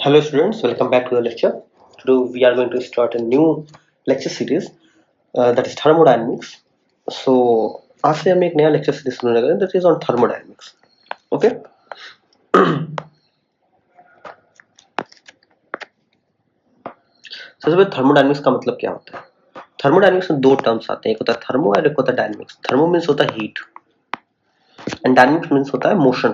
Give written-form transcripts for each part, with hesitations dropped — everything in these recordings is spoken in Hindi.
Hello students, welcome back to the lecture. Today we are going to start a new lecture series that is thermodynamics. So आज से हम एक नया lecture series शुरू करेंगे that is on thermodynamics. Okay? सबसे पहले thermodynamics का मतलब क्या होता है? Thermodynamics में दो terms आते हैं, एक होता है thermo और एक होता है dynamics. Thermo means होता है heat and dynamics means होता है motion.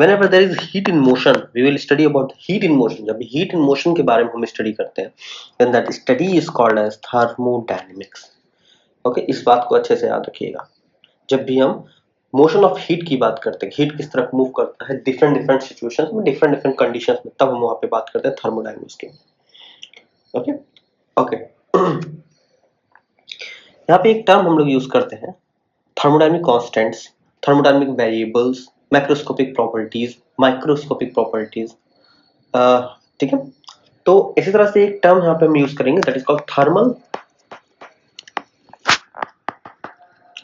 Whenever there is heat in motion, we will study about heat in motion. जब heat in motion के बारे में हम स्टडी करते हैं, then that study is called as thermodynamics. Okay इस बात को अच्छे से याद रखिएगा. जब भी हम मोशन ऑफ हीट की बात करते हैं, हीट किस तरह मूव करता है डिफरेंट डिफरेंट सिचुएशंस में, डिफरेंट डिफरेंट कंडीशंस में, तब हम वहां पे बात करते हैं थर्मोडायनेमिक्स की. ओके ओके यहाँ पे एक टर्म हम लोग यूज करते हैं, thermodynamic constants, thermodynamic variables, macroscopic properties, microscopic properties. ठीक है, तो इसी तरह से एक टर्म यहाँ पे हम यूज करेंगे that is called thermal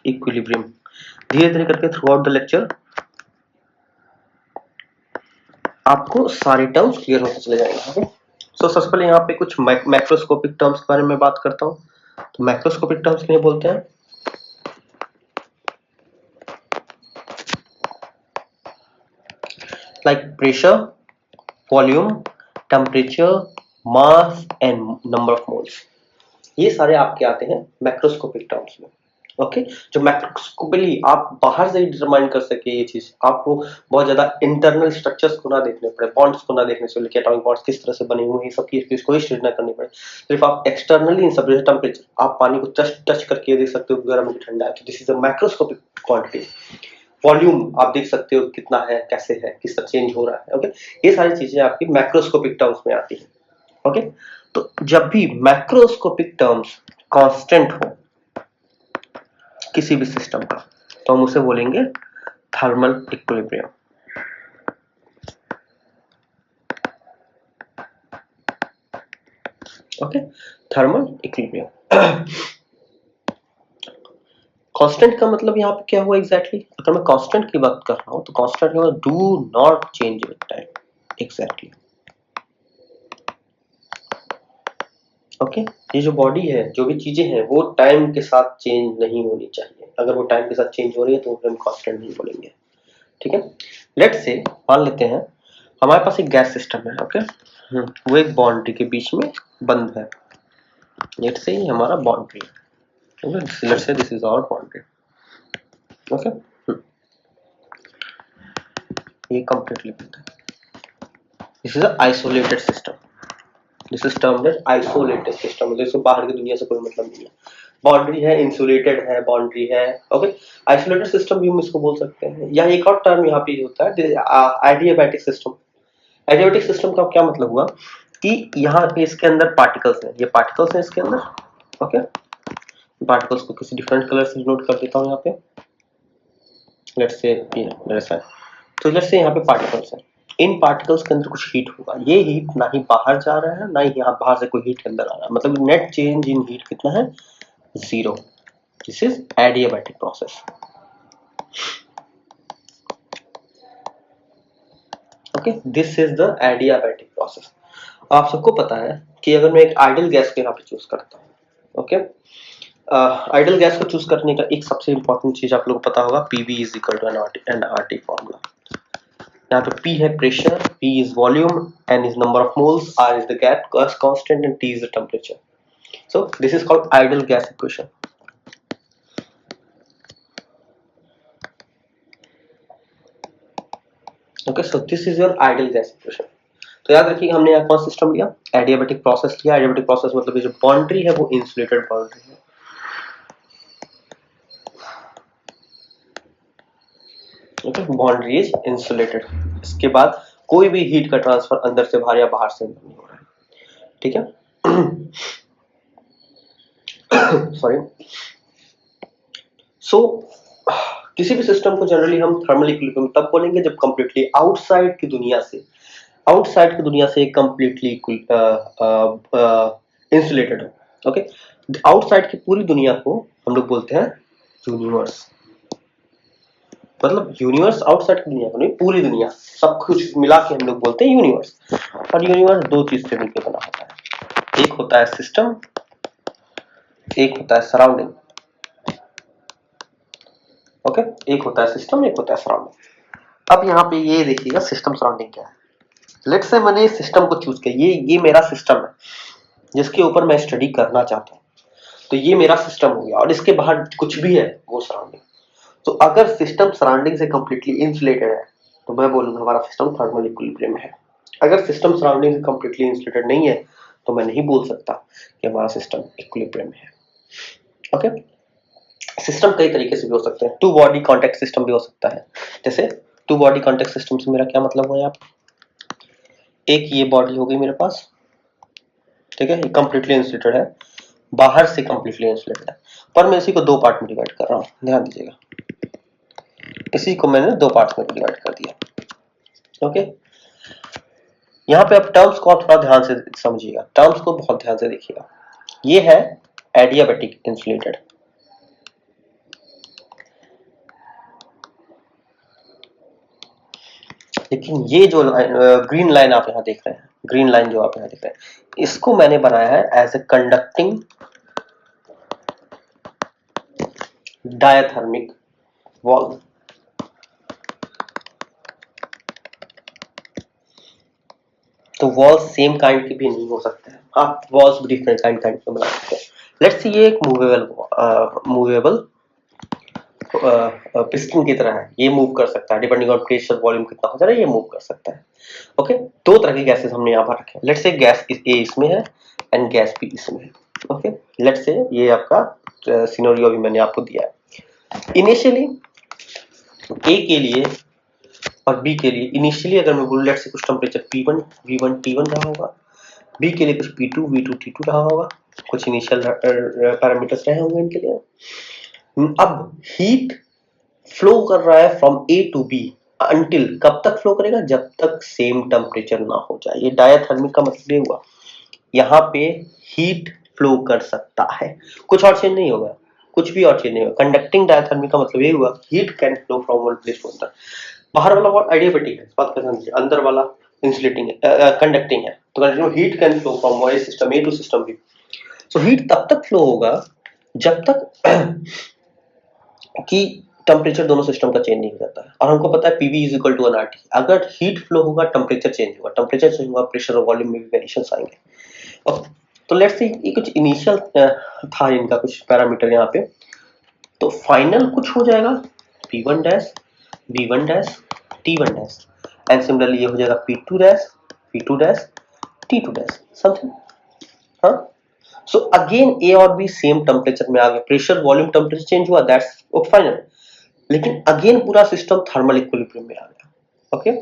equilibrium. धीरे धीरे करके थ्रू आउट द लेक्चर आपको सारे टर्म्स क्लियर होते चले जाएंगे. सो सबसे पहले यहाँ पे कुछ मैक्रोस्कोपिक टर्म्स के बारे में बात करता हूँ. तो मैक्रोस्कोपिक टर्म्स किन्हें बोलते हैं? Like pressure, volume, temperature, mass and number of moles. ये सारे आपके आते हैं मैक्रोस्कोपिक टर्म्स में. ओके जो मैक्रोस्कोपिकली आप बाहर से ही डिटरमाइन कर सके ये चीज, आपको बहुत ज्यादा इंटरनल स्ट्रक्चर्स को ना देखने पड़े, बॉन्ड्स को ना देखने से लेके एटॉमिक बॉन्ड्स किस तरह से बने हुए हैं, सब की कोई स्टडी ना करनी पड़े. सिर्फ आप एक्सटर्नली इन सब टेम्परेचर, आप पानी को टच करके देख सकते हो गर्म है कि ठंडा है, तो this is a macroscopic quantity. Volume आप देख सकते हो कितना है, कैसे है, किस तरह चेंज हो रहा है. ओके ये सारी चीजें आपकी मैक्रोस्कोपिक टर्म्स में आती है. ओके तो जब भी मैक्रोस्कोपिक टर्म्स कांस्टेंट हो किसी भी सिस्टम का, तो हम उसे बोलेंगे thermal equilibrium. Okay thermal equilibrium. Constant का मतलब यहाँ पे क्या हुआ एग्जैक्टली? अगर मैं कांस्टेंट की बात कर रहा हूं तो कांस्टेंट का मतलब do not change with time. Exactly. Okay ये जो बॉडी है, जो भी चीजें हैं, वो टाइम के साथ चेंज नहीं होनी चाहिए. अगर वो टाइम के साथ चेंज हो रही है तो हम कांस्टेंट नहीं बोलेंगे. ठीक है, लेट्स से मान लेते हैं हमारे पास एक गैस सिस्टम है. ओके वो एक बाउंड्री के बीच में बंद है. लेट्स से ये हमारा बाउंड्री है. Okay let's say this is our boundary. Okay ये कंप्लीटली बंद है. This is a isolated system. This is termed as isolated system. मतलब इसको बाहर की दुनिया से कोई मतलब नहीं है. बाउंड्री है, इंसुलेटेड है, बाउंड्री है. ओके आइसोलेटेड सिस्टम भी हम इसको बोल सकते हैं. या एक और टर्म यहाँ पे होता है एडियाबैटिक सिस्टम. एडियाबैटिक सिस्टम का क्या मतलब हुआ कि यहाँ पे इसके अंदर पार्टिकल्स हैं, ये पार्टिकल्स हैं इसके अंदर. ओके पार्टिकल्स को किसी डिफरेंट कलर से नोट कर देता हूँ यहाँ पे. लेट्स से तो लेट्स से यहाँ पे पार्टिकल्स हैं. इन पार्टिकल्स के अंदर कुछ हीट होगा. ये हीट ना ही बाहर जा रहा है, ना ही यहाँ बाहर से कोई हीट अंदर आ रहा है. मतलब नेट चेंज इन हीट कितना है? Zero. This is adiabatic process. Okay this is the adiabatic process. आप सबको पता है कि अगर मैं एक आइडियल गैस को यहाँ पे चूज करता हूँ, ओके आइडियल गैस को चूज करने का एक सबसे इंपॉर्टेंट चीज आप लोगों को पता होगा, PV is equal to nRT formula. यहाँ पे P है pressure, P is volume, N is number of moles, R is the gas constant and T is the temperature. So this is called ideal gas equation. Okay so this is your ideal gas equation. तो याद रखिए हमने यहाँ कौन सिस्टम लिया? एडियाबैटिक प्रोसेस लिया. एडियाबैटिक प्रोसेस मतलब ये जो बाउंड्री है वो इंसुलेटेड बाउंड्री है. Okay boundary is insulated. इसके बाद कोई भी हीट का ट्रांसफर अंदर से बाहर या बाहर से अंदर नहीं हो रहा है. ठीक है सॉरी. सो किसी भी सिस्टम को जनरली हम थर्मल इक्विलिब्रियम तब बोलेंगे जब कंप्लीटली आउटसाइड की दुनिया से कंप्लीटली इंसुलेटेड हो. ओके आउटसाइड की पूरी दुनिया को हम लोग बोलते हैं यूनिवर्स. मतलब यूनिवर्स आउटसाइड की दुनिया को नहीं, पूरी दुनिया सब कुछ मिला के हम लोग बोलते हैं यूनिवर्स. और यूनिवर्स दो चीज से मिलकर बना होता है, एक होता है सिस्टम, एक होता है सराउंडिंग। ओके, एक होता है सिस्टम, एक होता है सराउंडिंग। अब यहाँ पे ये देखिएगा सिस्टम सराउंडिंग क्या है। लेट्स से मैंने सिस्टम को चूज किया, ये मेरा सिस्टम है जिसके ऊपर मैं स्टडी करना चाहता हूँ, तो ये मेरा सिस्टम हो गया और इसके बाहर कुछ भी है वो सराउंडिंग। तो अगर सिस्टम सराउंडिंग से कंप्लीटली इंसुलेटेड है तो मैं बोलूंगा हमारा सिस्टम थर्मल इक्विलिब्रियम में है। अगर सिस्टम सराउंडिंग से कंप्लीटली इंसुलेटेड नहीं है तो मैं नहीं बोल सकता कि हमारा सिस्टम इक्विलिब्रियम में है। ओके, सिस्टम कई तरीके से भी हो सकते हैं, टू बॉडी कॉन्टैक्ट सिस्टम भी हो सकता है। जैसे टू बॉडी कॉन्टैक्ट सिस्टम से मेरा क्या मतलब हुआ यहाँ पे, एक ये बॉडी हो गई मेरे पास, ठीक है, ये कंप्लीटली इंसुलेटेड है, बाहर से कंप्लीटली इंसुलेटेड है, पर मैं इसी को दो पार्ट में डिवाइड कर रहा हूँ, ध्यान दीजिएगा, इसी को मैंने दो पार्ट में डिवाइड कर दिया। ओके, यहाँ पे आप टर्म्स को थोड़ा ध्यान से समझिएगा, टर्म्स को बहुत ध्यान से देखिएगा। ये है एडियाबैटिक इंसुलेटेड, लेकिन ये जो ग्रीन लाइन आप यहाँ देख रहे हैं, ग्रीन लाइन जो आप यहाँ देख रहे हैं, इसको मैंने बनाया है as a conducting diathermic wall. तो वॉल्स सेम काइंड के भी नहीं हो सकते हैं, आप वॉल्स भी डिफरेंट काइंड के बना सकते हैं। लेट्स सी ये एक मूवेबल पिस्टन की तरह है, ये मूव कर सकता है डिपेंडिंग ऑन प्रेशर वॉल्यूम कितना हो जा रहा है, ये मूव कर सकता है। ओके, दो तरह के गैसेस हमने यहाँ पर रखे हैं। लेट्स से गैस ए इसमें है एंड गैस बी इसमें है। ओके, लेट्स से ये आपका सिनेरियो अभी मैंने आपको दिया है। इनिशियली ए के लिए और बी के लिए, इनिशियली अगर मैं बोलूँ लेट्स से कुछ टेम्परेचर P1 V1 T1 रहा होगा, बी के लिए कुछ P2 V2 T2 रहा होगा, कुछ इनिशियल पैरामीटर्स रहे होंगे इनके लिए। अब हीट फ्लो कर रहा है from A to B until, कब तक फ्लो करेगा, जब तक सेम टेम्परेचर ना हो जाए। ये डायथर्मिक का मतलब ये हुआ, यहाँ पे हीट फ्लो कर सकता है, कुछ और चेंज नहीं होगा, कुछ भी और चेंज नहीं होगा। कंडक्टिंग डायथर्मिक का मतलब ये हुआ heat can flow from one place to another. बाहर वाला बहुत एडियाबैटिक है, बात कर सकते, अंदर वाला इंसुलेटिंग है, कंडक्टिंग है, तो heat can flow from one system A to system B. So heat तब तक फ्लो होगा जब तक कि टेम्परेचर दोनों सिस्टम का चेंज नहीं हो जाता है। और हमको पता है PV is equal to N RT, अगर हीट फ्लो होगा टेम्परेचर चेंज होगा, टेम्परेचर चेंज होगा प्रेशर और वॉल्यूम में भी वेरिएशंस आएंगे। और तो लेट्स से ये कुछ इनिशियल था इनका कुछ पैरामीटर यहाँ पे, तो फाइनल कुछ हो जाएगा P1 dash V1 dash T1 dash and similarly ये हो जाएगा P2 dash P2 dash T2 dash something. हाँ, सो अगेन ए और बी सेम टेम्परेचर में आ गए, प्रेशर वॉल्यूम टेम्परेचर चेंज हुआ, दैट्स फाइनल, लेकिन अगेन पूरा सिस्टम थर्मल इक्विलिब्रियम में आ गया। ओके,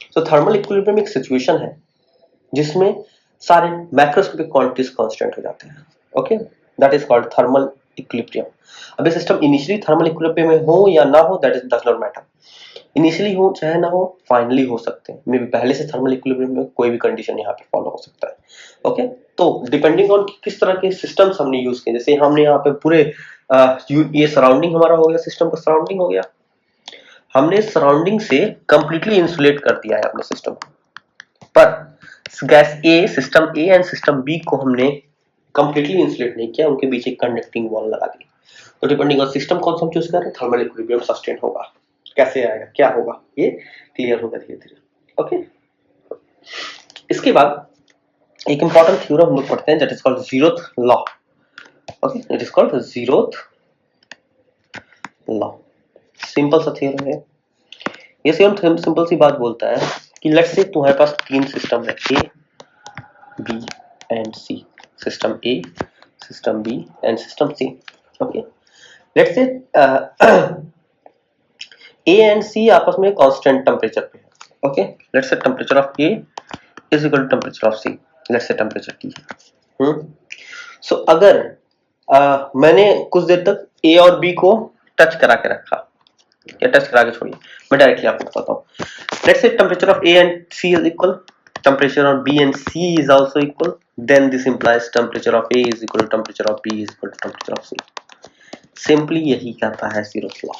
सो थर्मल इक्विलिब्रियम एक सिचुएशन है जिसमें सारे मैक्रोस्कोपिक क्वांटिटीज कांस्टेंट हो जाते हैं। Okay, that is called thermal equilibrium. अब ये सिस्टम इनिशियली थर्मल इक्विलिब्रियम में हो या ना हो, that is does not matter, initially हो चाहे ना हो, फाइनली हो सकते हैं, मे बी पहले से थर्मल इक्विलिब्रियम में कोई भी कंडीशन यहाँ पे फॉलो हो सकता है। ओके, तो डिपेंडिंग ऑन किस तरह के सिस्टम्स हमने यूज किए, जैसे हमने यहाँ पे पूरे ये सराउंडिंग हमारा हो गया, सिस्टम का सराउंडिंग हो गया, हमने सराउंडिंग से कंप्लीटली इंसुलेट कर दिया है अपने सिस्टम को, पर gas A, system A and system B को हमने कंप्लीटली इंसुलेट नहीं किया, उनके बीच एक कंडक्टिंग वॉल लगा दी। तो डिपेंडिंग ऑन सिस्टम कौन सा हम चूज कर रहे हैं, थर्मल इक्विलिब्रियम सस्टेन होगा, कैसे आएगा क्या होगा ये क्लियर होगा धीरे धीरे। ओके, इसके बाद एक इंपॉर्टेंट थ्योरम हम लोग पढ़ते हैं, that is called zeroth law. Okay, it is called zeroth law, simple सा थ्योरम है ये। सेम सिंपल सी बात बोलता है कि लेट्स से तुम्हारे पास तीन सिस्टम है, A B and C, system A, system B and system C. Okay, let's say A and सी आपस में कांस्टेंट टेम्परेचर पे है। Okay, let's say temperature of A is equal to temperature of C, let's say temperature T है। सो अगर मैंने कुछ देर तक ए और बी को टच करा के रखा, या टच करा के छोड़िए, मैं डायरेक्टली आपको बताता हूँ। Let's say temperature of A and C is equal, temperature of B and C is also equal, then this implies temperature of A is equal to temperature of B is equal to temperature of C. Simply यही कहता है zeroth law।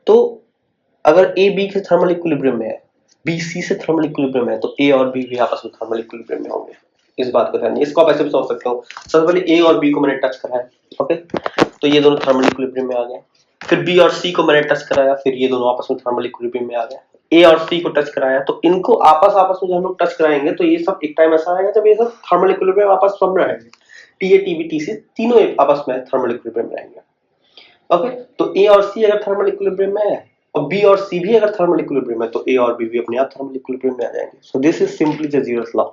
तो अगर ए बी से थर्मल इक्विलिब्रियम में है, बी सी से थर्मल इक्विलिब्रियम है, तो ए और बी भी आपस में थर्मल इक्विलिब्रियम में होंगे। इस बात को ध्यान, इसको आप ऐसे भी सोच सकते हो, सबसे पहले ए और बी को मैंने टच कराया, ओके, तो ये दोनों थर्मल इक्विलिब्रियम में आ गए। फिर बी और सी को मैंने टच कराया, फिर ये दोनों आपस में थर्मल इक्विलिब्रियम में आ गए। ए और सी को टच कराया, तो इनको आपस में जब हम लोग टच कराएंगे तो ये सब एक टाइम ऐसा आएगा जब ये सब थर्मल इक्विलिब्रियम आपस सब में रहेंगे। T A T B T C तीनों आपस में थर्मल इक्विलिब्रियम में रहेंगे। ओके, तो ए और सी अगर थर्मल इक्विलिब्रियम में है और बी और सी भी अगर थर्मल इक्विलिब्रियम में, तो ए और बी भी अपने आप थर्मल इक्विलिब्रियम में आ जाएंगे। सो दिस इज सिंपली जजीरस लॉ।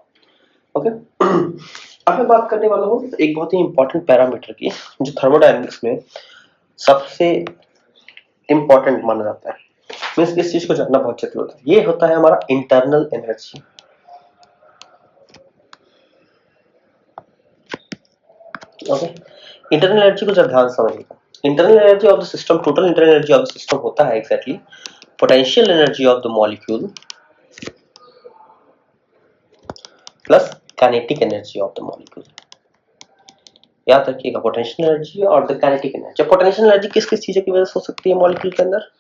ओके, अब मैं बात करने वाला हूँ एक बहुत ही इंपॉर्टेंट पैरामीटर की, जो थर्मोडायनेमिक्स में सबसे इंपॉर्टेंट माना जाता है। मींस इस चीज को जानना बहुत जरूरी होता है। ये होता है हमारा internal energy. Okay, internal energy को जरा ध्यान से समझिएगा। Internal energy of the system, total internal energy of the system होता है exactly potential energy of the molecule plus kinetic energy of the molecule. याद रखिएगा, पोटेंशियल एनर्जी और the kinetic energy. Potential energy किस किस चीजों की वजह से हो सकती है मॉलिक्यूल के अंदर?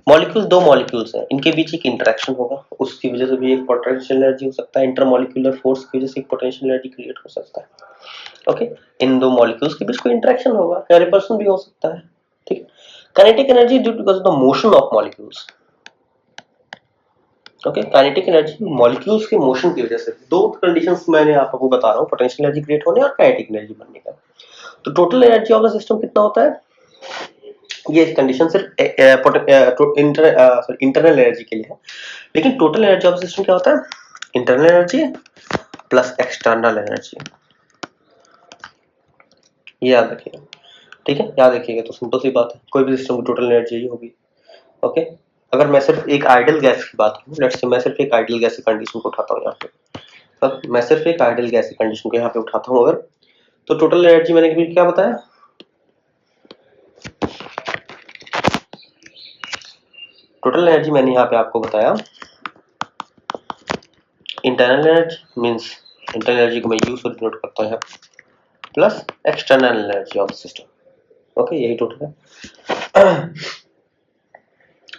मॉलिक्यूल दो मॉलिक्यूल्स हैं, इनके बीच एक इंटरेक्शन होगा, उसकी वजह से भी एक पोटेंशियल एनर्जी हो सकता है। इंटरमॉलिक्यूलर फोर्स की वजह से एक पोटेंशियल एनर्जी क्रिएट हो सकता है। ओके, इन दो मॉलिक्यूल्स के बीच कोई इंटरेक्शन होगा या रिपल्सन भी हो सकता है। ठीक, kinetic energy due because of the motion of molecules. Okay, kinetic energy molecules के मोशन की वजह से। दो कंडीशंस मैंने आपको बता रहा हूँ, पोटेंशियल एनर्जी क्रिएट होने और काइनेटिक एनर्जी बनने का। तो total energy of the system कितना होता है? ये कंडीशन सिर्फ इंटरनल एनर्जी के लिए है, लेकिन टोटल एनर्जी ऑफ सिस्टम क्या होता है? Internal energy plus external energy. ये याद रखिएगा, ठीक है, याद रखिएगा। तो सिंपल सी बात है, कोई भी सिस्टम की टोटल एनर्जी ही होगी। ओके, अगर मैं सिर्फ एक आइडियल गैस की बात करूं, लेट्स से मैं सिर्फ एक आइडियल गैस की कंडीशन को उठाता हूं यहाँ पे, अब मैं सिर्फ एक आइडियल गैस की कंडीशन को यहाँ पे उठाता हूं अगर, तो टोटल एनर्जी मैंने कभी क्या बताया? टोटल एनर्जी मैंने यहाँ पे आपको बताया internal energy, means internal energy को मैं यू से डिनोट करता हूँ यहाँ plus external energy of system. Okay, यही टोटल है।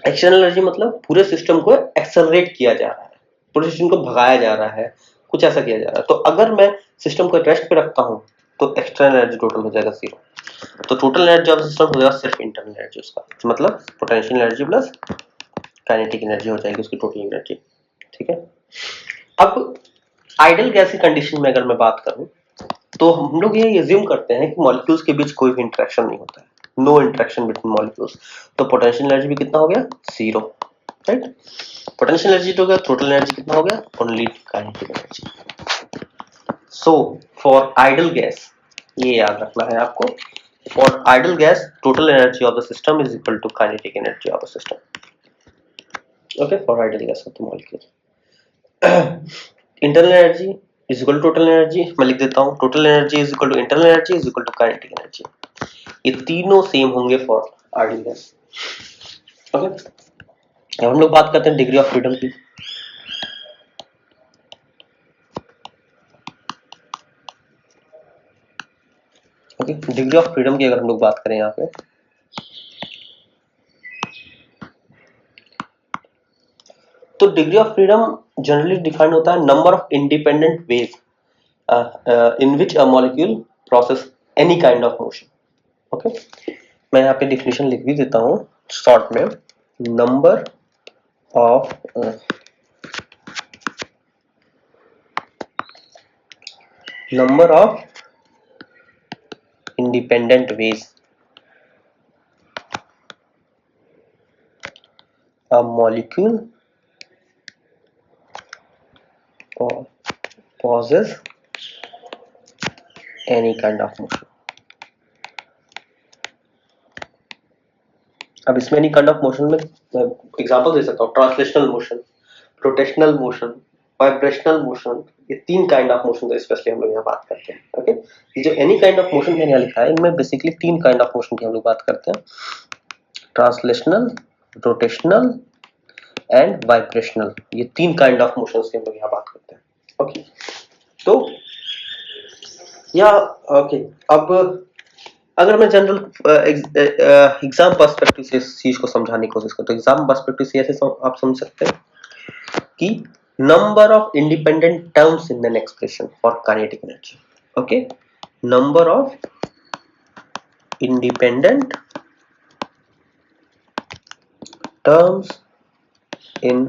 एक्सटर्नल एनर्जी मतलब पूरे सिस्टम को एक्सेलरेट किया जा रहा है, पूरे सिस्टम को भगाया जा रहा है, कुछ ऐसा किया जा रहा है। तो अगर मैं सिस्टम को रेस्ट पे रखता हूँ तो एक्सटर्नल एनर्जी टोटल हो जाएगा 0। तो टोटल एनर्जी ऑफ सिस्टम हो जाएगा सिर्फ इंटरनल एनर्जी उसका, मतलब potential energy plus kinetic energy हो जाएगी उसकी टोटल एनर्जी। ठीक है, अब आइडियल गैस की कंडीशन में अगर मैं बात करूं तो हम लोग ये अज्यूम करते हैं कि मॉलिक्यूल्स के बीच कोई भी इंटरेक्शन नहीं होता है, नो इंटरेक्शन बिटवीन मॉलिक्यूल्स। तो पोटेंशियल एनर्जी भी कितना हो गया? 0, राइट। पोटेंशियल एनर्जी तो हो गया, टोटल एनर्जी कितना हो गया? Only kinetic energy. So for ideal gas, ये याद रखना है आपको, for ideal gas total energy of the system is equal to kinetic energy of the system. Okay, for ideal gas of the molecule internal energy is equal to total energy. मैं लिख देता हूँ, total energy is equal to internal energy is equal to kinetic energy. ये तीनों सेम होंगे फॉर आइडियल गैस। ओके, अब हम लोग बात करते हैं डिग्री ऑफ फ्रीडम की। ओके, डिग्री ऑफ फ्रीडम की अगर हम लोग बात करें यहाँ पे, तो degree of freedom generally defined होता है number of independent ways in which a molecule process any kind of motion. ओके, मैं यहाँ पे डिफिनेशन लिख भी देता हूँ शॉर्ट में, number of independent ways a molecule possesses any kind of motion. अब इसमें एनी काइंड ऑफ मोशन में एग्जांपल दे सकता हूँ, translational motion, rotational motion, vibrational motion. ये तीन काइंड ऑफ मोशन का स्पेशली हम लोग यहाँ बात करते हैं। ओके, ये जो एनी काइंड ऑफ मोशन मैंने यहाँ लिखा है, इनमें बेसिकली तीन काइंड ऑफ मोशन की हम लोग बात करते हैं, ट्रांसलेशनल, रोटेशनल एंड वाइब्रेशनल। ये तीन काइंड ऑफ मोशन की हम लोग यहाँ बात करते हैं। ओके, तो या ओके, अब अगर मैं जनरल एग्जाम पर्सपेक्टिव से इस चीज को समझाने की कोशिश करूं तो एग्जाम पर्सपेक्टिव से ऐसे आप समझ सकते हैं कि number of independent terms in an expression for kinetic energy. Okay, number of independent terms in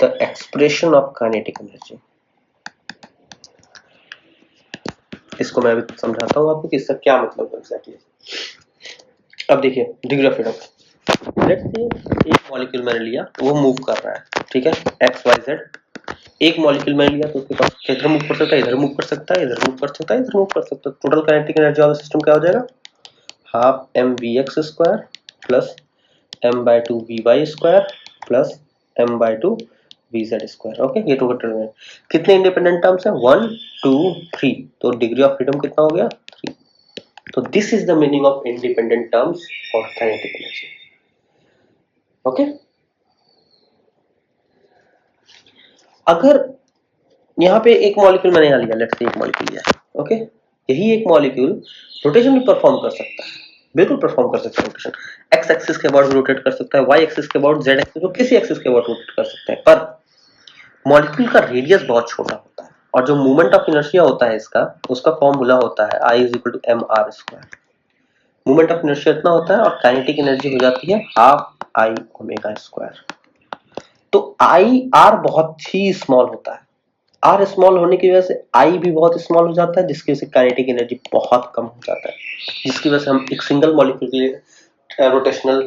the expression of kinetic energy. इसको मैं अभी समझाता हूं आपको कि इसका क्या मतलब है एग्जैक्टली. अब देखिए degree of freedom. Let's say एक मॉलिक्यूल मैंने लिया, वो मूव कर रहा है, ठीक है, एक्स वाई जेड. एक मॉलिक्यूल मैंने लिया तो उसके पास इधर मूव कर सकता है, इधर मूव कर सकता है, इधर मूव कर सकता है, इधर मूव कर सकता है. Total kinetic energy of the system क्या हो जाएगा? Half M V X square plus M by two V Y square plus M by two V Z square. Okay, ये टोटल है. कितने इंडिपेंडेंट टर्म्स है? 1 2 3. तो डिग्री ऑफ फ्रीडम कितना हो गया? 3. तो this is the meaning of independent terms for kinetic energy. Okay, अगर यहाँ पे एक मॉलिक्यूल मैंने यहाँ लिया, लेट्स से एक मॉलिक्यूल लिया, ओके, यही एक मॉलिक्यूल रोटेशन भी परफॉर्म कर सकता है, बिल्कुल परफॉर्म कर सकता है रोटेशन. एक्स एक्सिस के अबाउट रोटेट कर सकता है, वाई एक्सिस के अबाउट, जेड एक्सिस, तो किसी एक्सिस के अबाउट रोटेट कर सकता है. पर मॉलिक्यूल का रेडियस बहुत छोटा होता है और जो मूवमेंट ऑफ इनर्शिया होता है इसका, उसका फॉर्मूला होता है I is equal to M R square. Movement of inertia इतना होता है और काइनेटिक एनर्जी हो जाती है हाफ आई ओमेगा स्क्वायर. तो आई आर बहुत ही स्मॉल होता है. आर स्मॉल होने की वजह से आई भी बहुत स्मॉल हो जाता है, जिसकी वजह से काइनेटिक एनर्जी बहुत कम हो जाता है, जिसकी वजह से हम एक सिंगल मॉलिक्यूल के लिए रोटेशनल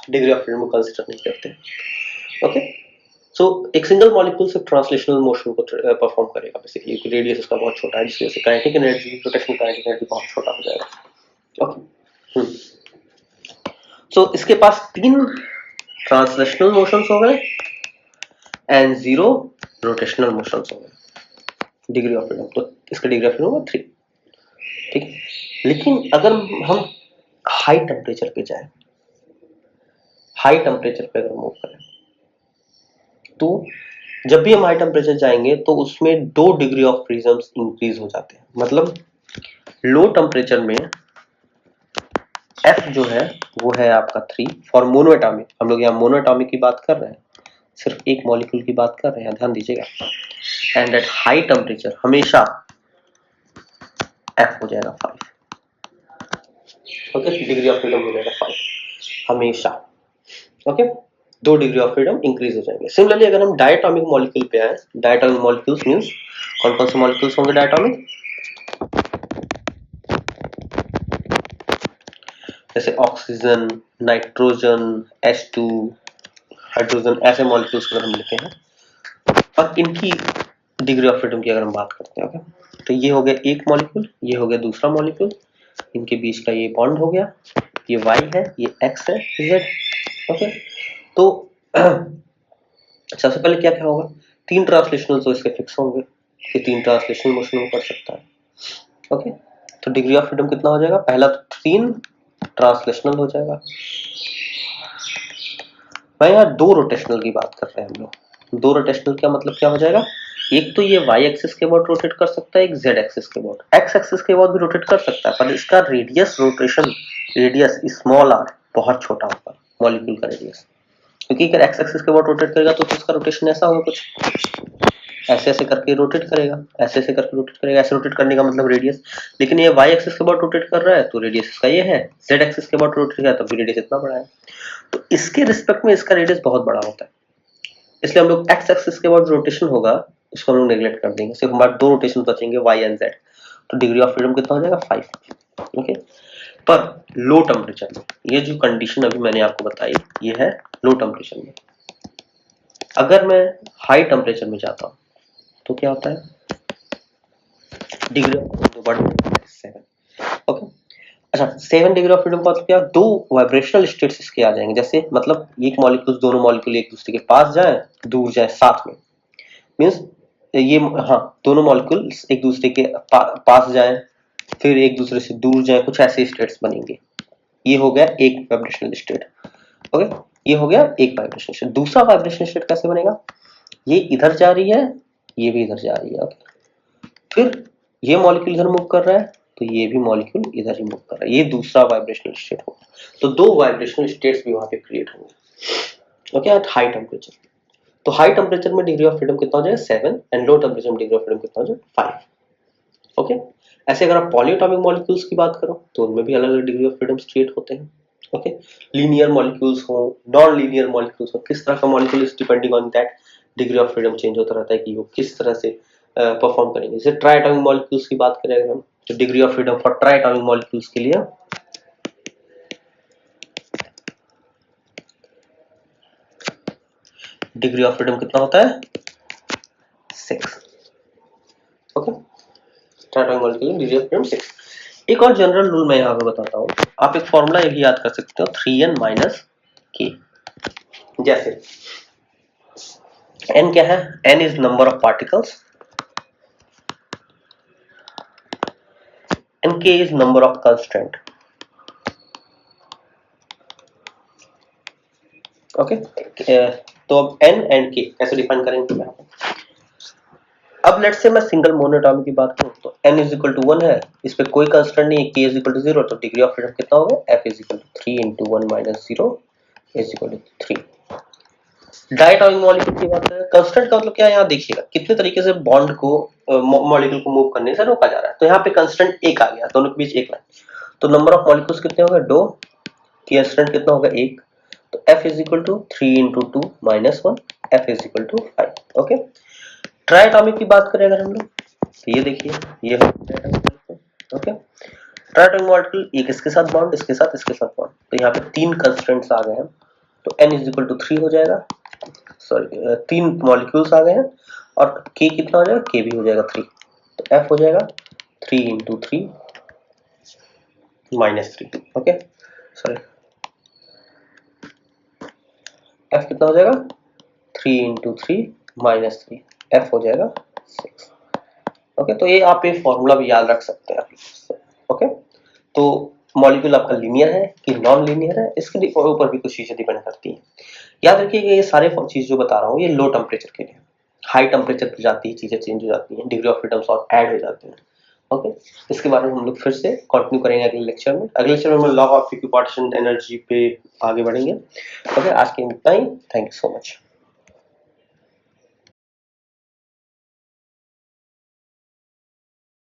डिग्री ऑफ फ्रीडम को कंसीडर नहीं करते. ओके, सो एक सिंगल मॉलिक्यूल सिर्फ ट्रांसलेशनल मोशन को परफॉर्म करेगा बेसिकली, रेडियस इसका बहुत छोटा है, जिसकी वजह से kinetic energy, rotational kinetic energy बहुत छोटा हो जाएगा. ओके, सो इसके पास 3 ट्रांसलेशनल मोशंस हो गए एंड 0 रोटेशनल मोशंस हो गए. डिग्री ऑफ फ्रीडम, तो इसका डिग्री ऑफ फ्रीडम होगा 3. ठीक है, लेकिन अगर हम हाई टेम्परेचर पे जाए, हाई टेम्परेचर पे अगर मूव करें, तो जब भी हम हाई टेम्परेचर जाएंगे तो उसमें 2 डिग्री ऑफ फ्रीडम इंक्रीज हो जाते हैं. मतलब लो टेम्परेचर में F जो है वो है आपका 3 फॉर मोनोएटॉमिक. हम लोग यहाँ मोनोएटॉमिक की बात कर रहे हैं, सिर्फ एक मॉलिक्यूल की बात कर रहे हैं, ध्यान दीजिएगा. एंड एट हाई टेम्परेचर हमेशा F हो जाएगा 5. ओके, डिग्री ऑफ फ्रीडम हो जाएगा 5 हमेशा. Okay, 2 degree of freedom increase हो जाएंगे. सिमिलरली अगर हम डायटोमिक मॉलिक्यूल पे आए, डायटोमिक मॉलिक्यूल्स मींस कौन कौन से मॉलिक्यूल्स होंगे डायटोमिक? जैसे ऑक्सीजन, नाइट्रोजन, H2, हाइड्रोजन, ऐसे मॉलिक्यूल्स अगर हम लेते हैं और इनकी डिग्री ऑफ फ्रीडम की अगर हम बात करते हैं, ओके, तो ये हो गया एक मॉलिक्यूल, ये हो गया दूसरा मॉलिक्यूल, इनके बीच का ये बॉन्ड हो गया, ये Y है, ये X है, Z. ओके, तो सबसे पहले क्या क्या होगा? 3 ट्रांसलेशनल तो इसके फिक्स होंगे कि 3 ट्रांसलेशनल मोशन में कर सकता है. ओके, तो डिग्री ऑफ फ्रीडम कितना हो जाएगा? पहला तो 3 ट्रांसलेशनल हो जाएगा. भाई यार 2 रोटेशनल की बात कर रहे हैं हम लोग. 2 रोटेशनल का मतलब क्या हो जाएगा? एक तो ये y एक्सिस के अबाउट रोटेट कर सकता है, एक z एक्सिस के अबाउट. x एक्सिस के अबाउट भी रोटेट कर सकता है, पर इसका radius, rotation radius small r, बहुत छोटा होगा मॉलिक्यूल का रेडियस. क्योंकि अगर x एक्सिस के अबाउट रोटेट करेगा तो इसका रोटेशन ऐसा होगा, कुछ ऐसे ऐसे करके रोटेट करेगा, ऐसे ऐसे करके रोटेट करेगा. ऐसे रोटेट करने का मतलब रेडियस. लेकिन ये y एक्सिस के अबाउट रोटेट कर रहा है तो रेडियस इसका ये है, z एक्सिस के अबाउट रोटेट कर रहा है तो भी रेडियस इतना बड़ा है. तो इसके रिस्पेक्ट में इसका रेडियस बहुत बड़ा होता है, इसलिए हम लोग x एक्सिस के अबाउट रोटेशन होगा उसको हम लोग नेग्लेक्ट कर देंगे, सिर्फ हमारे 2 रोटेशन बचेंगे y एंड z. तो डिग्री ऑफ फ्रीडम कितना हो जाएगा? 5. ओके, पर लो टेम्परेचर में, ये जो कंडीशन अभी मैंने आपको बताई ये है लो टेम्परेचर में. अगर मैं हाई टेम्परेचर में जाता हूं तो क्या होता है? डिग्री ऑफ फ्रीडम बढ़ जाता है 7. ओके, अच्छा, 7 डिग्री ऑफ फ्रीडम का मतलब क्या? 2 वाइब्रेशनल स्टेट्स इसके आ जाएंगे. जैसे मतलब एक मॉलिक्यूल, दोनों मॉलिक्यूल एक दूसरे के पास जाए, दूर जाए, साथ में, मींस ये, हाँ, दोनों मॉलिक्यूल एक दूसरे के पास जाए, फिर एक दूसरे से दूर जाए, कुछ ऐसे स्टेट्स बनेंगे. ये हो गया एक वाइब्रेशनल स्टेट. ओके, ये हो गया एक वाइब्रेशनल स्टेट. दूसरा वाइब्रेशनल स्टेट कैसे बनेगा? ये इधर जा रही है, ये भी इधर जा रही है. ओके, फिर ये मॉलिक्यूल इधर मूव कर रहा है, तो ये भी मॉलिक्यूल इधर ही मूव कर रहा है, ये दूसरा वाइब्रेशनल स्टेट होगा। तो दो वाइब्रेशनल स्टेट्स भी वहां पे क्रिएट होंगे, ओके, एट हाई टेम्परेचर। तो हाई टेम्परेचर में डिग्री ऑफ फ्रीडम कितना हो जाएगा 7 एंड लो टेम्परेचर में डिग्री ऑफ फ्रीडम कितना हो जाएगा 5, ओके। ऐसे अगर आप पॉलीएटॉमिक मॉलिक्यूल्स की बात करो तो उनमें भी अलग अलग डिग्री ऑफ फ्रीडम क्रिएट होते हैं, ओके। लीनियर मॉलिक्यूल्स हो, नॉन लीनियर मॉलिक्यूल्स हो, किस तरह का molecule is depending on that degree of freedom change होता रहता है कि वो किस तरह से परफॉर्म करेंगे। जैसे ट्राइएटॉमिक मॉलिक्यूल्स की बात करें अगर हम, तो degree of freedom for triatomic molecules के लिए डिग्री ऑफ फ्रीडम कितना होता है 6, okay. Triatomic molecule degree of freedom 6। एक और जनरल रूल मैं यहाँ पे बताता हूँ, आप एक फॉर्मूला यही याद कर सकते हो 3n माइनस k। जैसे n क्या है, n is number of particles and k is number of constant, okay. तो अब n and k कैसे डिफाइन करेंगे मैं, अब लेट्स से मैं सिंगल मोनोटॉमिक की बात करूं तो n इज इक्वल टू 1 है, इस पे कोई कांस्टेंट नहीं है, k इज इक्वल टू 0, तो डिग्री ऑफ फ्रीडम कितना हो गया f is equal to 3 into 1 minus 0 is equal to 3। Diatomic molecule की बात करें, कांस्टेंट का मतलब क्या है, यहाँ देखिएगा कितने तरीके से बॉन्ड को मॉलिक्यूल को मूव करने से रोका जा रहा है। तो यहाँ पे कांस्टेंट एक आ गया, दोनों के बीच एक लाइन, तो नंबर ऑफ मॉलिक्यूल्स कितने हो गए 2, कांस्टेंट कितना होगा 1, तो f is equal to 3 into 2 minus 1, f is equal to 5, okay. Triatomic की बात करें अगर हम लोग तो ये देखिए ये ओके, ट्राइएटॉमिक मॉलिक्यूल एक इसके साथ बॉन्ड, इसके साथ बॉन्ड, तो यहाँ पे 3 कंस्टेंट्स आ गए हैं, तो n इज इक्वल टू 3 हो जाएगा, सॉरी 3 मॉलिक्यूल्स आ गए हैं, और k कितना हो जाएगा, k भी हो जाएगा 3, तो f हो जाएगा 3 into 3 minus 3, okay, sorry f कितना हो जाएगा 3 into 3 minus 3, f हो जाएगा 6, ओके। तो ये आप ये फॉर्मूला भी याद रख सकते हैं, ओके। तो मॉलिक्यूल आपका लीनियर है कि नॉन लीनियर है, इसके ऊपर भी कुछ चीजें डिपेंड करती हैं। याद रखिएगा ये सारे चीज जो बता रहा हूँ ये लो टेम्परेचर के लिए, हाई टेम्परेचर पर जाती है चीजें चेंज हो जाती हैं, डिग्री ऑफ फ्रीडम और ऐड हो जाते हैं, ओके। इसके बारे में हम लोग फिर से कंटिन्यू करेंगे अगले लेक्चर में। अगले लेक्चर में हम लॉ ऑफ इक्विपार्टीशन एनर्जी पे आगे बढ़ेंगे, ओके। आज के इतना ही, थैंक यू सो मच।